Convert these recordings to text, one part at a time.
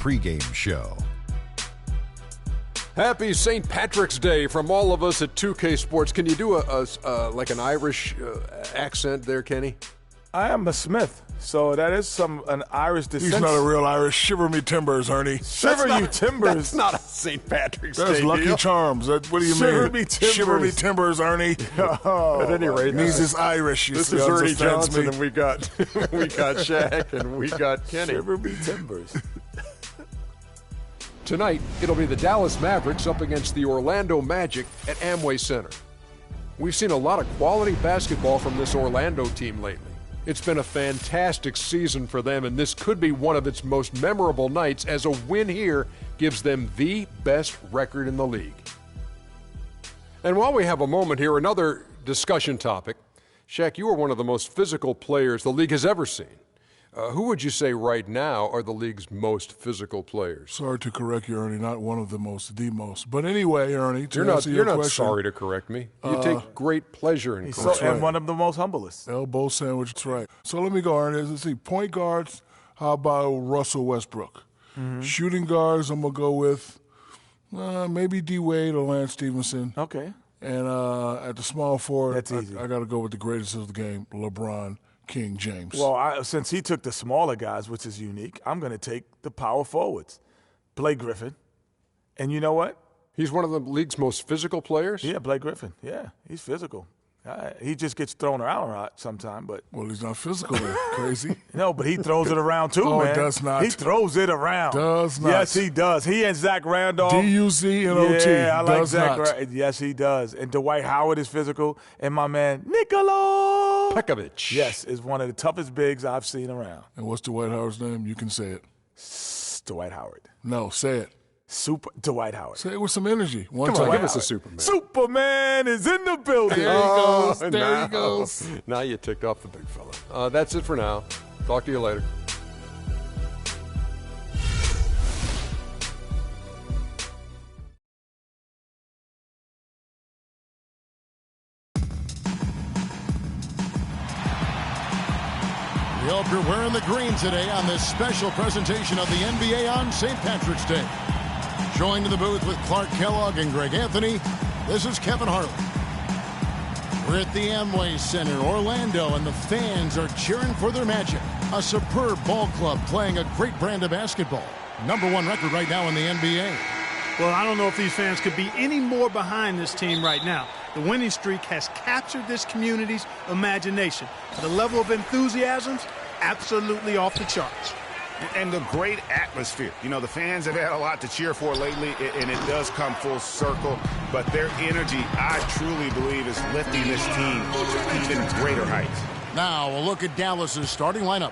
pregame show. Happy St. Patrick's Day from all of us at 2K Sports. Can you do like an Irish accent there, Kenny? I am a Smith, so that is an Irish descent. He's not a real Irish. Shiver me timbers, Ernie. Shiver you timbers. That's not a St. Patrick's That's Day Lucky deal. Charms. What do you Shiver mean? me timbers. Shiver me timbers, Ernie. At any rate, Means it's Irish. this is Ernie Johnson, and we got Shaq, and we got Kenny. Shiver me timbers. Tonight, it'll be the Dallas Mavericks up against the Orlando Magic at Amway Center. We've seen a lot of quality basketball from this Orlando team lately. It's been a fantastic season for them, and this could be one of its most memorable nights, as a win here gives them the best record in the league. And while we have a moment here, another discussion topic. Shaq, you are one of the most physical players the league has ever seen. Who would you say right now are the league's most physical players? Sorry to correct you, Ernie. Not one of the most, the most. But anyway, Ernie, to answer You're your not question, sorry to correct me. You take great pleasure in correcting. And one of the most humblest. elbow sandwich. That's right. So let me go, Ernie. Let's see. Point guards, how about Russell Westbrook? Mm-hmm. Shooting guards, I'm going to go with maybe D. Wade or Lance Stevenson. Okay. And at the small forward, That's easy. I got to go with the greatest of the game, LeBron King James. Well, since he took the smaller guys, which is unique, I'm going to take the power forwards. Blake Griffin. And you know what? He's one of the league's most physical players? Yeah, Blake Griffin. Yeah, he's physical. He just gets thrown around a lot sometimes, but Well, he's not physical then. Crazy. no, but he throws it around too, Oh, man. does not. He throws it around. Does not. Yes, he does. He and Zach Randolph. D-U-Z-N-O-T. Yeah, I like does Zach. not. Yes, he does. And Dwight Howard is physical, and my man Nikola Pekovic. Yes, is one of the toughest bigs I've seen around. And what's Dwight Howard's name? You can say it. Dwight Howard. No, say it. Super Dwight Howard. Say it with some energy. One Come on, time. give us a Superman. Superman is in the building. There he goes. Oh, There now. he goes. Now you ticked off the big fella. That's it for now. Talk to you later. We hope you're wearing the green today on this special presentation of the NBA on St. Patrick's Day. Joined in the booth with Clark Kellogg and Greg Anthony, this is Kevin Harlan. We're at the Amway Center, Orlando, and the fans are cheering for their Magic. A superb ball club playing a great brand of basketball. #1 record right now in the NBA. Well, I don't know if these fans could be any more behind this team right now. The winning streak has captured this community's imagination. The level of enthusiasm's absolutely off the charts. And the great atmosphere. You know, the fans have had a lot to cheer for lately, and it does come full circle. But their energy, I truly believe, is lifting this team to even greater heights. Now, a look at Dallas's starting lineup.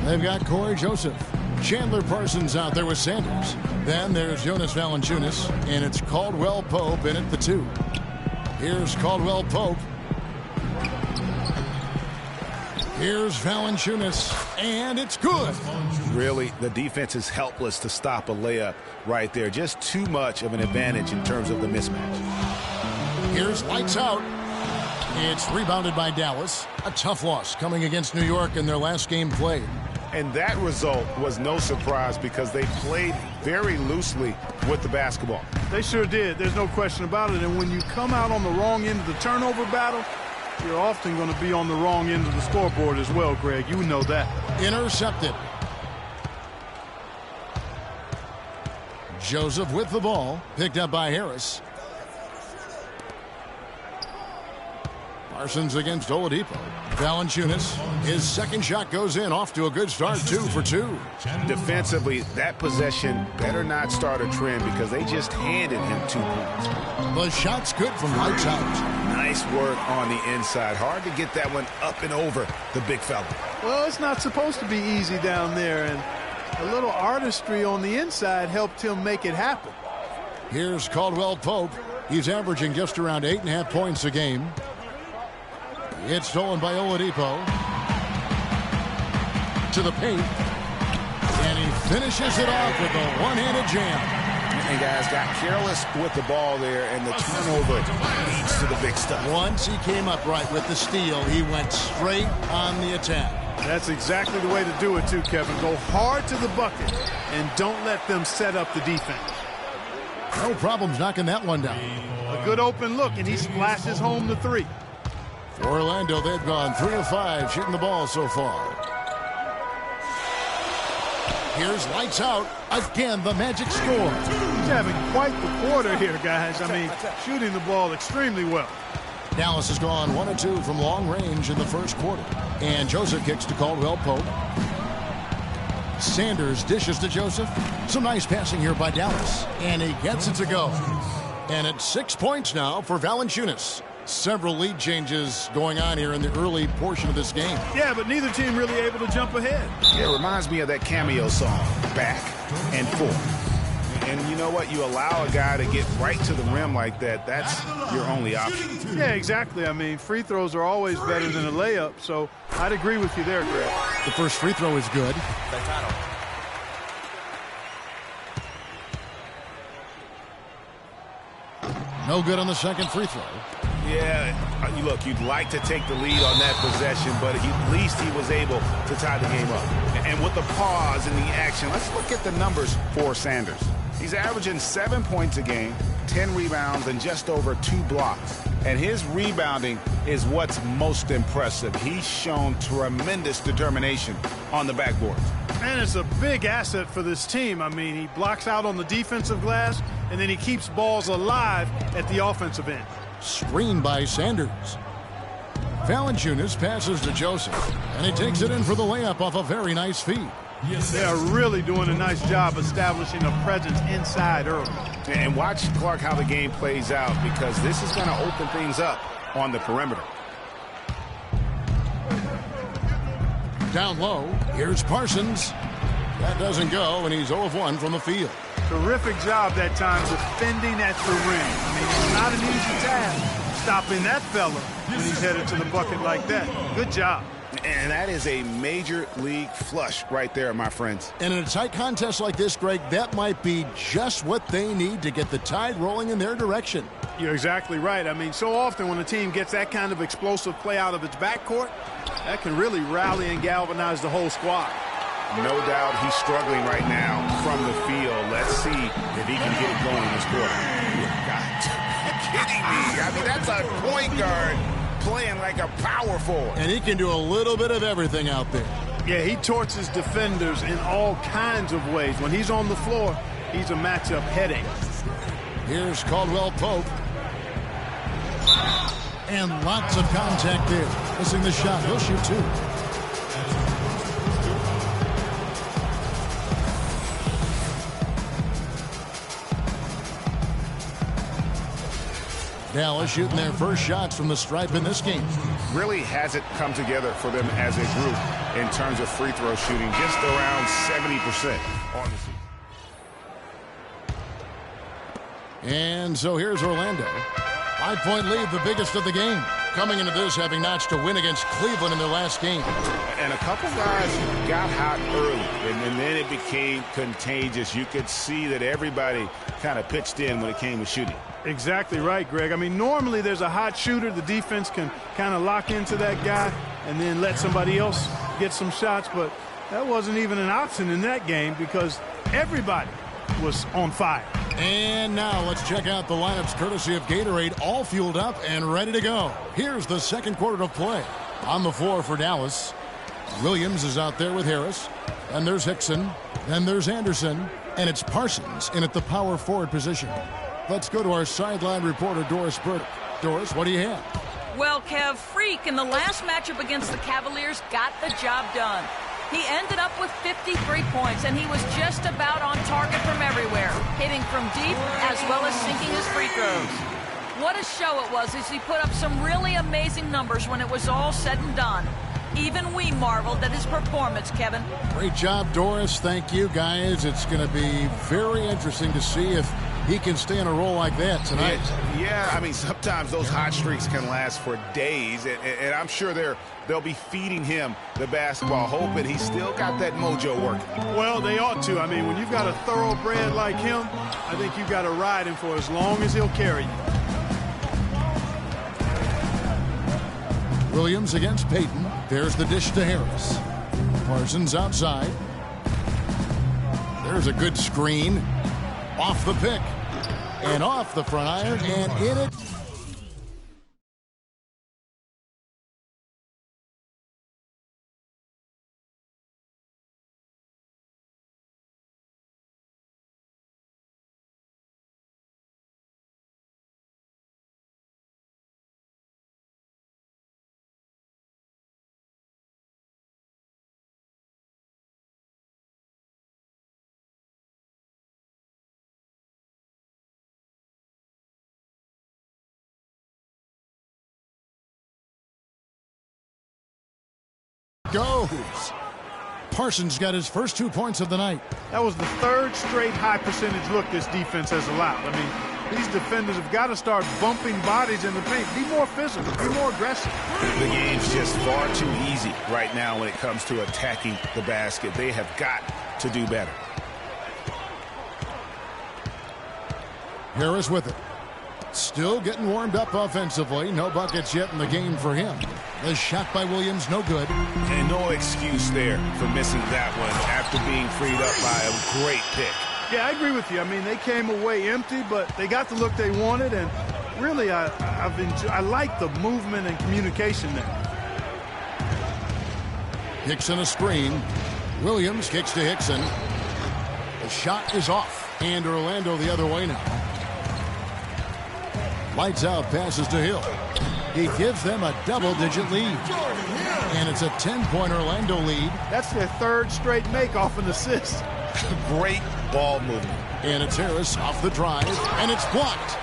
They've got Corey Joseph. Chandler Parsons out there with Sanders. Then there's Jonas Valanciunas, and it's Caldwell Pope in at the 2. Here's Caldwell Pope. Here's Valanciunas, and it's good. Really, the defense is helpless to stop a layup right there. Just too much of an advantage in terms of the mismatch. Here's lights out. It's rebounded by Dallas. A tough loss coming against New York in their last game played. And that result was no surprise because they played very loosely with the basketball. They sure did. There's no question about it. And when you come out on the wrong end of the turnover battle, you're often going to be on the wrong end of the scoreboard as well, Greg. You know that. Intercepted. Joseph with the ball. Picked up by Harris. Parsons against Oladipo. Valanciunas. His second shot goes in. Off to a good start. 2 for 2. Defensively, that possession better not start a trend because they just handed him 2 points. The shot's good from lights out. Nice work on the inside. Hard to get that one up and over the big fella. Well, it's not supposed to be easy down there, and a little artistry on the inside helped him make it happen. Here's Caldwell Pope. He's averaging just around 8.5 points a game. It's stolen by Oladipo. To the paint. And he finishes it off with a one-handed jam. And guys got careless with the ball there, and the turnover leads to the big stuff. Once he came up right with the steal, he went straight on the attack. That's exactly the way to do it, too, Kevin. Go hard to the bucket and don't let them set up the defense. No problems knocking that one down. A good open look, and he splashes home the three. For Orlando, they've gone 3 of 5 shooting the ball so far. Here's lights out. Again, the Magic score. He's having quite the quarter here, guys. I mean, shooting the ball extremely well. Dallas has gone 1 of 2 from long range in the first quarter. And Joseph kicks to Caldwell Pope. Sanders dishes to Joseph. Some nice passing here by Dallas. And he gets it to go. And it's 6 points now for Valanciunas. Several lead changes going on here in the early portion of this game. Yeah, but neither team really able to jump ahead. Yeah, it reminds me of that Cameo song, Back and Forth. And you know what? You allow a guy to get right to the rim like that, that's your only option. Yeah, exactly. I mean, free throws are always better than a layup, so I'd agree with you there, Greg. The first free throw is good. No good on the second free throw. Yeah, look, you'd like to take the lead on that possession, but at least he was able to tie the game up. And with the pause and the action, let's look at the numbers for Sanders. He's averaging 7 points a game, 10 rebounds, and just over 2 blocks. And his rebounding is what's most impressive. He's shown tremendous determination on the backboard. And it's a big asset for this team. I mean, he blocks out on the defensive glass, and then he keeps balls alive at the offensive end. Screen by Sanders. Valanciunas passes to Joseph, and he takes it in for the layup off a very nice feed. They are really doing a nice job establishing a presence inside early. And watch, Clark, how the game plays out, because this is going to open things up on the perimeter. Down low, here's Parsons. That doesn't go, and he's 0 of 1 from the field. Terrific job that time defending at the rim. I mean, it's not an easy task stopping that fella when he's headed to the bucket like that. Good job. And that is a major league flush right there, my friends. And in a tight contest like this, Greg, that might be just what they need to get the tide rolling in their direction. You're exactly right. I mean, so often when a team gets that kind of explosive play out of its backcourt, that can really rally and galvanize the whole squad. No doubt he's struggling right now from the field. Let's see if he can get it going this quarter. You're kidding me. I mean, that's a point guard playing like a power forward. And he can do a little bit of everything out there. Yeah, he torches defenders in all kinds of ways. When he's on the floor, he's a matchup headache. Here's Caldwell Pope. And lots of contact there. Missing the shot. He'll shoot 2. Dallas shooting their first shots from the stripe in this game. Really hasn't come together for them as a group in terms of free throw shooting. Just around 70% on the season. And so here's Orlando. 5-point lead, the biggest of the game. Coming into this, having notched a win against Cleveland in their last game. And a couple guys got hot early, and then it became contagious. You could see that everybody kind of pitched in when it came to shooting. Exactly right, Greg. I mean, normally there's a hot shooter. The defense can kind of lock into that guy and then let somebody else get some shots. But that wasn't even an option in that game because everybody was on fire. And now let's check out the lineups courtesy of Gatorade, all fueled up and ready to go. Here's the second quarter of play. On the floor for Dallas, Williams is out there with Harris. And there's Hickson. Then there's Anderson. And it's Parsons in at the power forward position. Let's go to our sideline reporter, Doris Burdick. Doris, what do you have? Well, Kev, Freak in the last matchup against the Cavaliers got the job done. He ended up with 53 points, and he was just about on target from everywhere, hitting from deep as well as sinking his free throws. What a show it was as he put up some really amazing numbers when it was all said and done. Even we marveled at his performance, Kevin. Great job, Doris. Thank you, guys. It's going to be very interesting to see if he can stay in a role like that tonight. Yeah, I mean, sometimes those hot streaks can last for days, and I'm sure they'll be feeding him the basketball, hoping he's still got that mojo working. Well, they ought to. I mean, when you've got a thoroughbred like him, I think you've got to ride him for as long as he'll carry you. Williams against Payton. There's the dish to Harris. Parsons outside. There's a good screen. Off the pick. And off the front iron. And in it. Goes. Parsons got his first 2 points of the night. That was the third straight high percentage look this defense has allowed. I mean, these defenders have got to start bumping bodies in the paint. Be more physical, be more aggressive. The game's just far too easy right now when it comes to attacking the basket. They have got to do better. Harris with it. Still getting warmed up offensively. No buckets yet in the game for him. The shot by Williams, no good. And no excuse there for missing that one after being freed up by a great pick. Yeah, I agree with you. I mean, they came away empty, but they got the look they wanted, and really, I like the movement and communication there. Hickson a screen. Williams kicks to Hickson. The shot is off, and Orlando the other way now. Lights out, passes to Hill. He gives them a double-digit lead. And it's a 10-point Orlando lead. That's their third straight make off an assist. Great ball movement. And it's Harris off the drive, and it's blocked.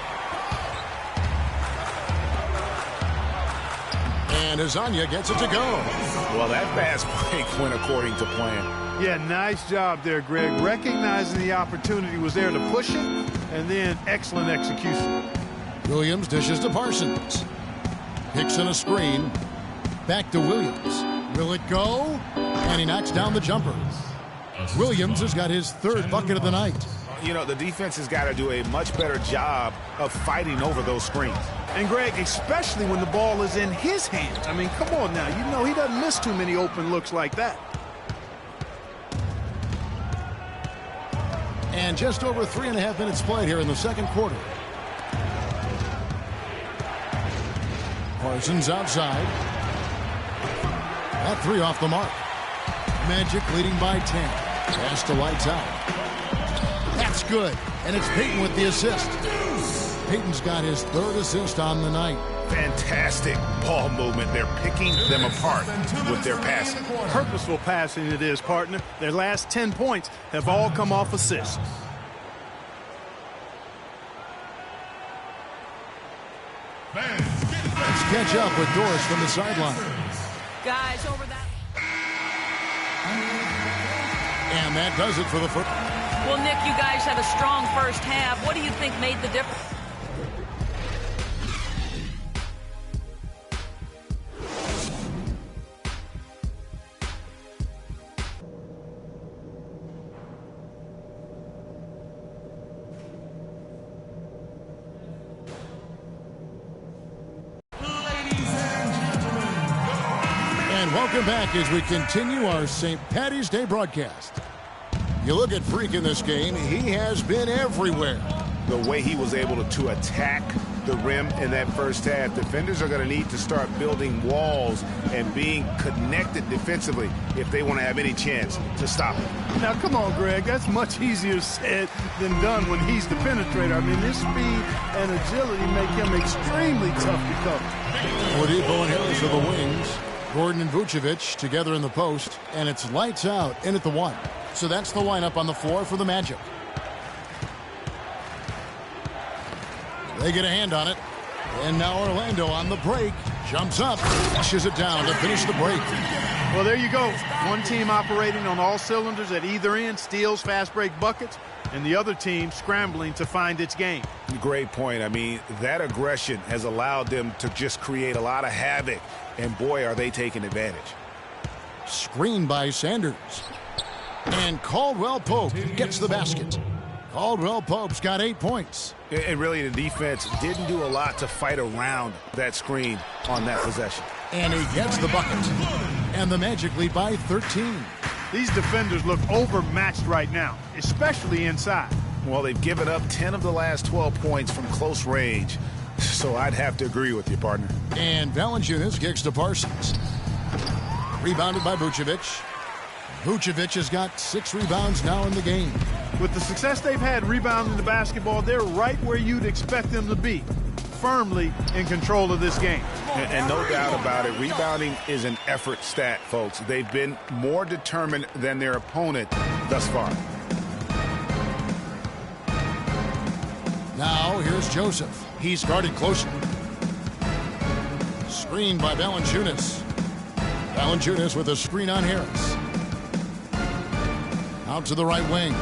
And Azania gets it to go. Well, that fast break went according to plan. Yeah, nice job there, Greg. Recognizing the opportunity was there to push it, and then excellent execution. Williams dishes to Parsons. Hickson a screen. Back to Williams. Will it go? And he knocks down the jumper. Williams has got his third bucket of the night. You know, the defense has got to do a much better job of fighting over those screens. And, Greg, especially when the ball is in his hands. I mean, come on now. You know he doesn't miss too many open looks like that. And just over 3.5 minutes played here in the second quarter. Parsons outside. That three off the mark. Magic leading by 10. Pass to Lights out. That's good. And it's Payton with the assist. Payton's got his third assist on the night. Fantastic ball movement. They're picking them apart with their passing. Purposeful passing it is, partner. Their last 10 points have all come off assists. Let's catch up with Doris from the sideline. Guys, over that. And that does it for the foot. Well, Nick, you guys had a strong first half. What do you think made the difference? And welcome back as we continue our St. Paddy's Day broadcast. You look at Freak in this game, he has been everywhere. The way he was able to attack the rim in that first half, defenders are going to need to start building walls and being connected defensively if they want to have any chance to stop him. Now, come on, Greg. That's much easier said than done when he's the penetrator. I mean, his speed and agility make him extremely tough to cover. Oladipo and Harris are the wings. Gordon and Vucevic together in the post. And it's Lights out in at the one. So that's the lineup on the floor for the Magic. They get a hand on it. And now Orlando on the break. Jumps up. Pushes it down to finish the break. Well, there you go. One team operating on all cylinders at either end, steals, fast break buckets, and the other team scrambling to find its game. Great point. I mean, that aggression has allowed them to just create a lot of havoc. And boy, are they taking advantage. Screen by Sanders. And Caldwell Pope gets the basket. Caldwell Pope's got 8 points. And really, the defense didn't do a lot to fight around that screen on that possession. And he gets the bucket. And the Magic lead by 13. These defenders look overmatched right now, especially inside. Well, they've given up 10 of the last 12 points from close range. So I'd have to agree with you, partner. And Valanciunas kicks to Parsons. Rebounded by Vucevic. Vucevic has got 6 rebounds now in the game. With the success they've had rebounding the basketball, they're right where you'd expect them to be, firmly in control of this game. And no doubt about it, rebounding is an effort stat, folks. They've been more determined than their opponent thus far. Now here's Joseph. He's guarded closely. Screened by Valanciunas. Valanciunas with a screen on Harris. Out to the right wing.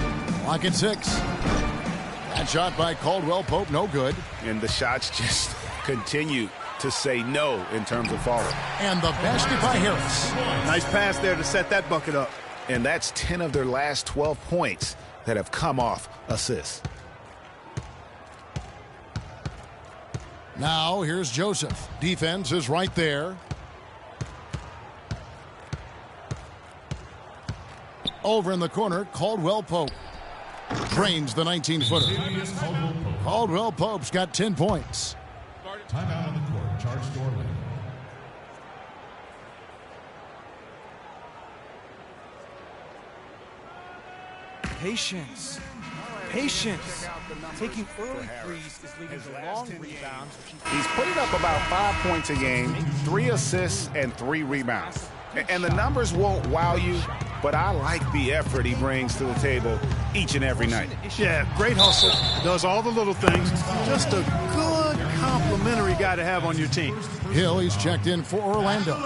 Lock at 6. That shot by Caldwell Pope, no good. And the shots just continue to say no in terms of falling. And the basket by Harris. Nice pass there to set that bucket up. And that's 10 of their last 12 points that have come off assists. Now here's Joseph. Defense is right there. Over in the corner, Caldwell Pope drains the 19-footer. Caldwell Pope's got 10 points. Timeout on the court. Charge to Orlando. Patience. Patience. Taking early threes is leading to long rebounds. He's putting up about 5 points a game, 3 assists, and 3 rebounds. And the numbers won't wow you, but I like the effort he brings to the table each and every night. Yeah, great hustle. Does all the little things. Just a good complimentary guy to have on your team. Hill, he's checked in for Orlando.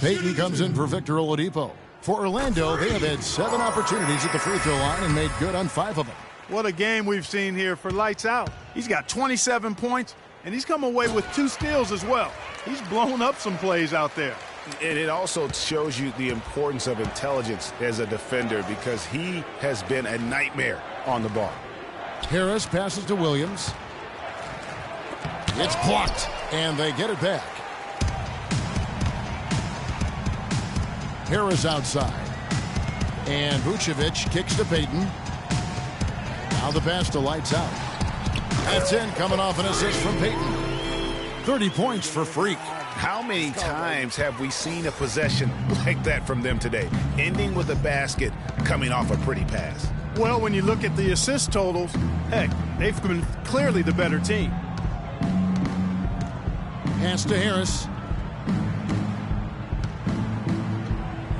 Payton comes in for Victor Oladipo. For Orlando, they have had 7 opportunities at the free throw line and made good on 5 of them. What a game we've seen here for Lights Out. He's got 27 points, and he's come away with 2 steals as well. He's blown up some plays out there. And it also shows you the importance of intelligence as a defender because he has been a nightmare on the ball. Harris passes to Williams. It's blocked, and they get it back. Harris outside. And Vucevic kicks to Payton. Now the pass to Lights Out. That's in, coming off an assist from Payton. 30 points for Freak. How many times have we seen a possession like that from them today, ending with a basket coming off a pretty pass? Well, when you look at the assist totals, heck, they've been clearly the better team. Pass to Harris.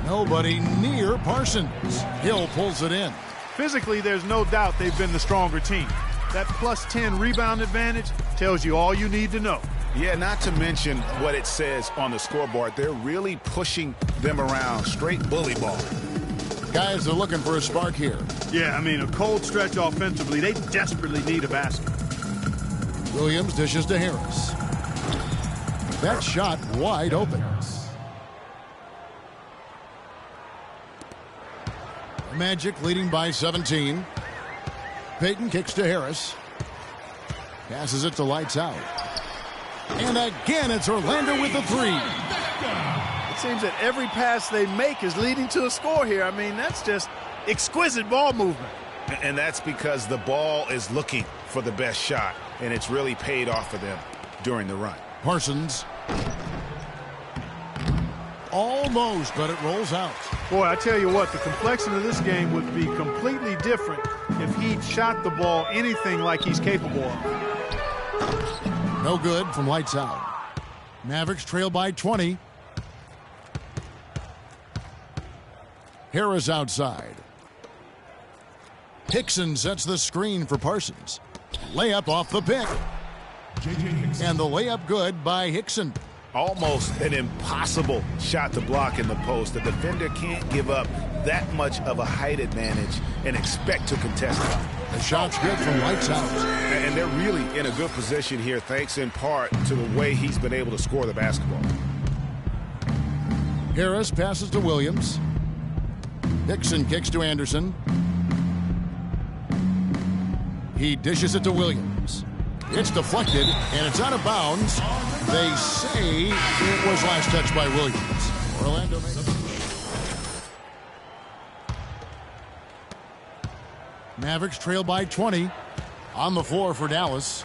Nobody near Parsons. Hill pulls it in. Physically, there's no doubt they've been the stronger team. That plus 10 rebound advantage tells you all you need to know. Yeah, not to mention what it says on the scoreboard. They're really pushing them around. Straight bully ball. Guys are looking for a spark here. Yeah, I mean, a cold stretch offensively. They desperately need a basket. Williams dishes to Harris. That shot wide open. Magic leading by 17. Payton kicks to Harris. Passes it to Lights Out. And again, it's Orlando with the 3. It seems that every pass they make is leading to a score here. I mean, that's just exquisite ball movement. And that's because the ball is looking for the best shot, and it's really paid off for them during the run. Parsons. Almost, but it rolls out. Boy, I tell you what, the complexion of this game would be completely different if he'd shot the ball anything like he's capable of. No good from Lights Out. Mavericks trail by 20. Harris outside. Hickson sets the screen for Parsons. Layup off the pick. And the layup good by Hickson. Almost an impossible shot to block in the post. The defender can't give up that much of a height advantage and expect to contest it. The shot's good from Lights Out. And they're really in a good position here, thanks in part to the way he's been able to score the basketball. Harris passes to Williams. Hickson kicks to Anderson. He dishes it to Williams. It's deflected, and it's out of bounds. They say it was last touched by Williams. Orlando makes Mavericks trail by 20. On the floor for Dallas,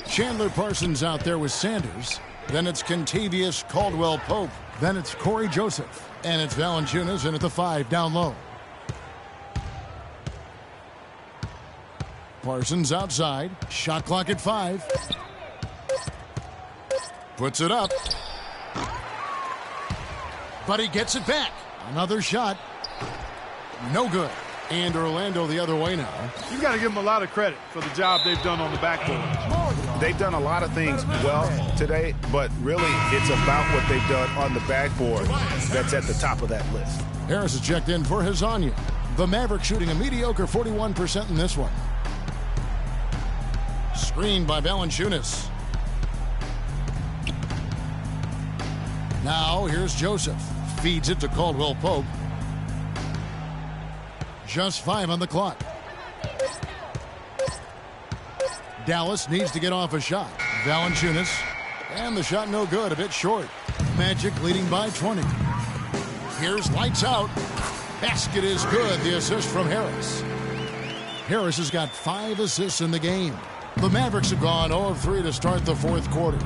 Chandler Parsons out there with Sanders. Then it's Kentavious Caldwell-Pope. Then it's Corey Joseph. And it's Valanciunas in at the 5 down low. Parsons outside. Shot clock at 5. Puts it up. But he gets it back. Another shot. No good. And Orlando the other way now. You've got to give them a lot of credit for the job they've done on the backboard. They've done a lot of things well today, but really it's about what they've done on the backboard that's at the top of that list. Harris is checked in for Hezonja. The Mavericks shooting a mediocre 41% in this one. Screened by Valanciunas. Now here's Joseph. Feeds it to Caldwell-Pope. Just 5 on the clock. Dallas needs to get off a shot. Valanciunas. And the shot no good, a bit short. Magic leading by 20. Here's lights out. Basket is good. The assist from Harris. Harris has got 5 assists in the game. The Mavericks have gone 0 of 3 to start the fourth quarter.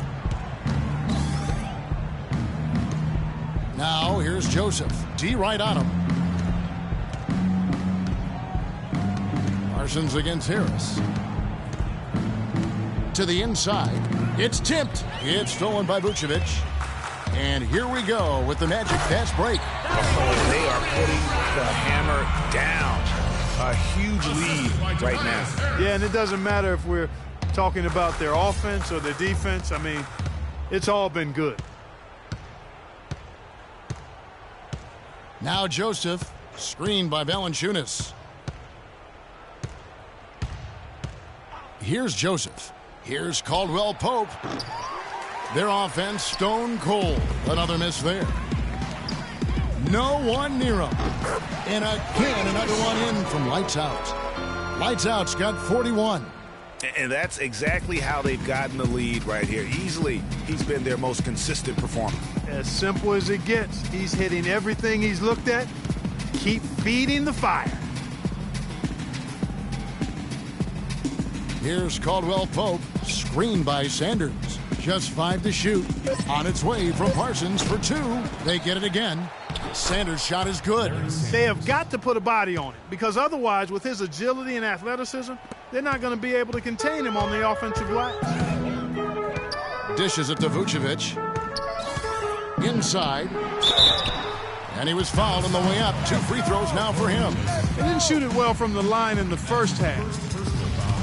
Now here's Joseph. D right on him. Parsons against Harris. To the inside. It's tipped. It's stolen by Vucevic. And here we go with the Magic fast break. Oh, they are putting the hammer down. A huge lead right now. Yeah, and it doesn't matter if we're talking about their offense or their defense. I mean, it's all been good. Now Joseph, screened by Valanciunas. Here's Joseph. Here's Caldwell-Pope. Their offense stone cold. Another miss there. No one near him. And again, another one in from Lights Out. Lights Out's got 41. And that's exactly how they've gotten the lead right here. Easily, he's been their most consistent performer. As simple as it gets. He's hitting everything he's looked at. Keep feeding the fire. Here's Caldwell-Pope, screened by Sanders. Just 5 to shoot. On its way from Parsons for 2. They get it again. Sanders' shot is good. They have got to put a body on it, because otherwise, with his agility and athleticism, they're not going to be able to contain him on the offensive glass. Dishes it to Vucevic. Inside. And he was fouled on the way up. 2 free throws now for him. They didn't shoot it well from the line in the first half.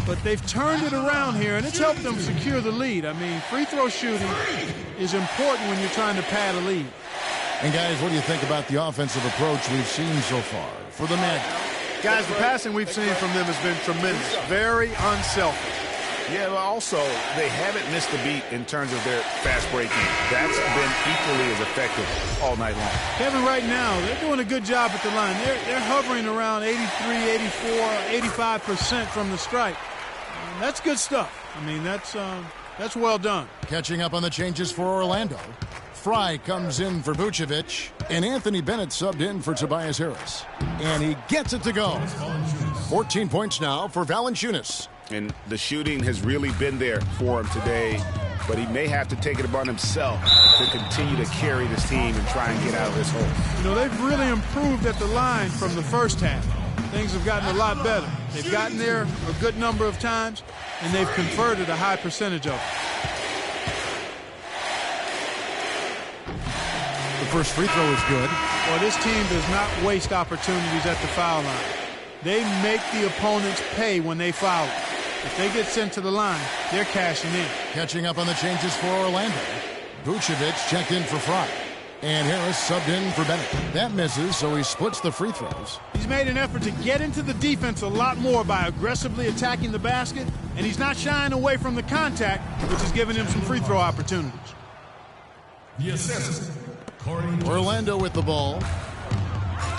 But they've turned it around here, and it's helped them secure the lead. I mean, free throw shooting is important when you're trying to pad a lead. And, guys, what do you think about the offensive approach we've seen so far for the Magic? Guys, the passing we've seen from them has been tremendous. Very unselfish. Yeah, but also, they haven't missed a beat in terms of their fast break game. That's been equally as effective all night long. Kevin, right now, they're doing a good job at the line. They're hovering around 83, 84, 85% from the stripe. That's good stuff. I mean, that's well done. Catching up on the changes for Orlando. Fry comes in for Vucevic, and Anthony Bennett subbed in for Tobias Harris. And he gets it to go. 14 points now for Valanciunas. And the shooting has really been there for him today, but he may have to take it upon himself to continue to carry this team and try and get out of this hole. You know, they've really improved at the line from the first half. Things have gotten a lot better. They've gotten there a good number of times, and they've converted a high percentage of it. The first free throw is good. Well, this team does not waste opportunities at the foul line. They make the opponents pay when they foul. If they get sent to the line, they're cashing in. Catching up on the changes for Orlando. Vucevic checked in for Fry. And Harris subbed in for Bennett. That misses, so he splits the free throws. He's made an effort to get into the defense a lot more by aggressively attacking the basket, and he's not shying away from the contact, which is giving him some free throw opportunities. Orlando with the ball.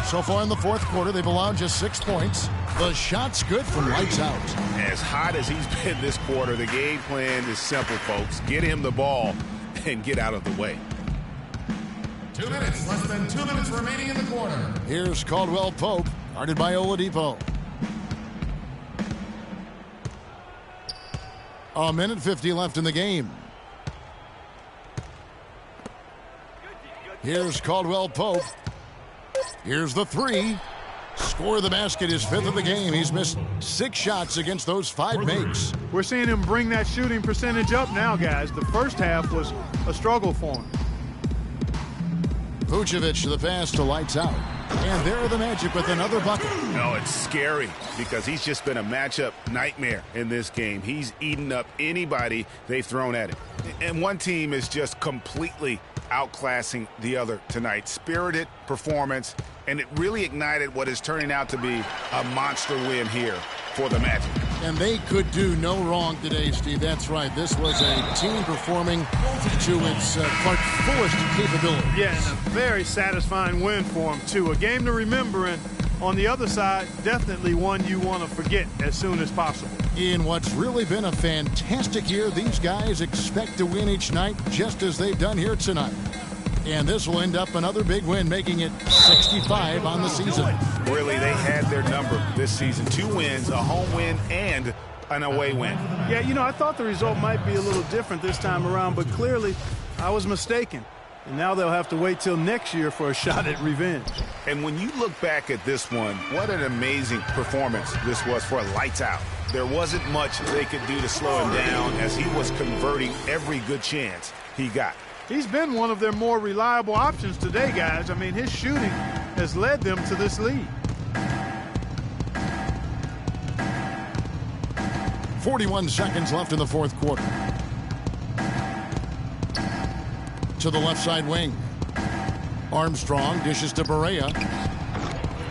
So far in the fourth quarter, they've allowed just 6 points. The shot's good from Lights Out. As hot as he's been this quarter, the game plan is simple, folks. Get him the ball and get out of the way. 2 minutes, less than 2 minutes remaining in the quarter. Here's Caldwell-Pope, guarded by Oladipo. A minute 50 left in the game. Here's Caldwell Pope. Here's the three. Score the basket, his 5th of the game. He's missed 6 shots against those 5 makes. We're seeing him bring that shooting percentage up now, guys. The first half was a struggle for him. Vucevic to the pass to Lights Out. And there are the Magic with another bucket. No, it's scary because he's just been a matchup nightmare in this game. He's eaten up anybody they've thrown at him. And one team is just completely outclassing the other tonight. Spirited performance, and it really ignited what is turning out to be a monster win here for the Magic. And they could do no wrong today, Steve. That's right. This was a team performing to its fullest capability. Yeah, and a very satisfying win for them, too. A game to remember, and on the other side, definitely one you want to forget as soon as possible. In what's really been a fantastic year, these guys expect to win each night just as they've done here tonight. And this will end up another big win, making it 65 on the season. Really, they had their number this season. 2 wins, a home win, and an away win. Yeah, you know, I thought the result might be a little different this time around, but clearly I was mistaken. And now they'll have to wait till next year for a shot at revenge. And when you look back at this one, what an amazing performance this was for Lights Out. There wasn't much they could do to slow him down as he was converting every good chance he got. He's been one of their more reliable options today, guys. I mean, his shooting has led them to this lead. 41 seconds left in the 4th quarter. To the left side wing. Armstrong dishes to Barea.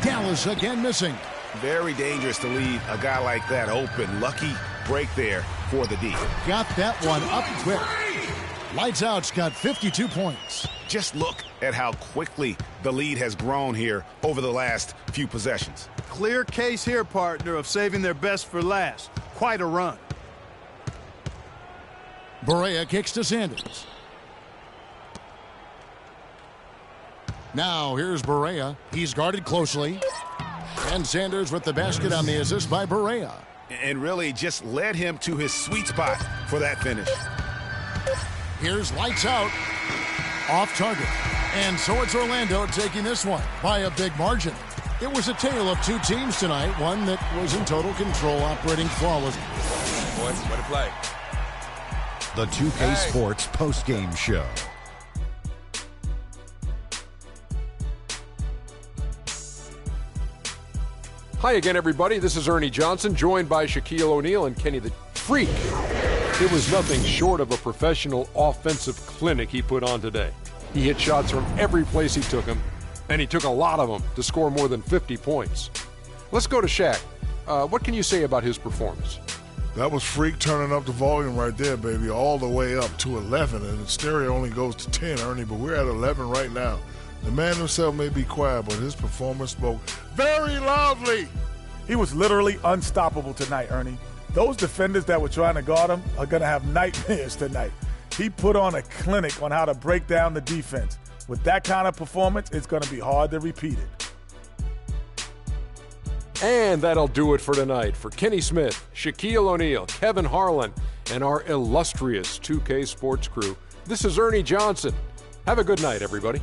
Dallas again missing. Very dangerous to leave a guy like that open. Lucky break there for the D. Got that one up quick. Lights Out's got 52 points. Just look at how quickly the lead has grown here over the last few possessions. Clear case here, partner, of saving their best for last. Quite a run. Barea kicks to Sanders. Now here's Barea. He's guarded closely. And Sanders with the basket on the assist by Barea. And really just led him to his sweet spot for that finish. Here's Lights Out. Off target. And so it's Orlando taking this one by a big margin. It was a tale of 2 teams tonight. One that was in total control, operating flawlessly. Boys, what a play. The 2K Sports postgame show. Hi again, everybody. This is Ernie Johnson, joined by Shaquille O'Neal and Kenny the Freak. It was nothing short of a professional offensive clinic he put on today. He hit shots from every place he took them, and he took a lot of them to score more than 50 points. Let's go to Shaq. What can you say about his performance? That was Freak turning up the volume right there, baby, all the way up to 11, and the stereo only goes to 10, Ernie, but we're at 11 right now. The man himself may be quiet, but his performance spoke very loudly. He was literally unstoppable tonight, Ernie. Those defenders that were trying to guard him are going to have nightmares tonight. He put on a clinic on how to break down the defense. With that kind of performance, it's going to be hard to repeat it. And that'll do it for tonight. For Kenny Smith, Shaquille O'Neal, Kevin Harlan, and our illustrious 2K Sports crew, this is Ernie Johnson. Have a good night, everybody.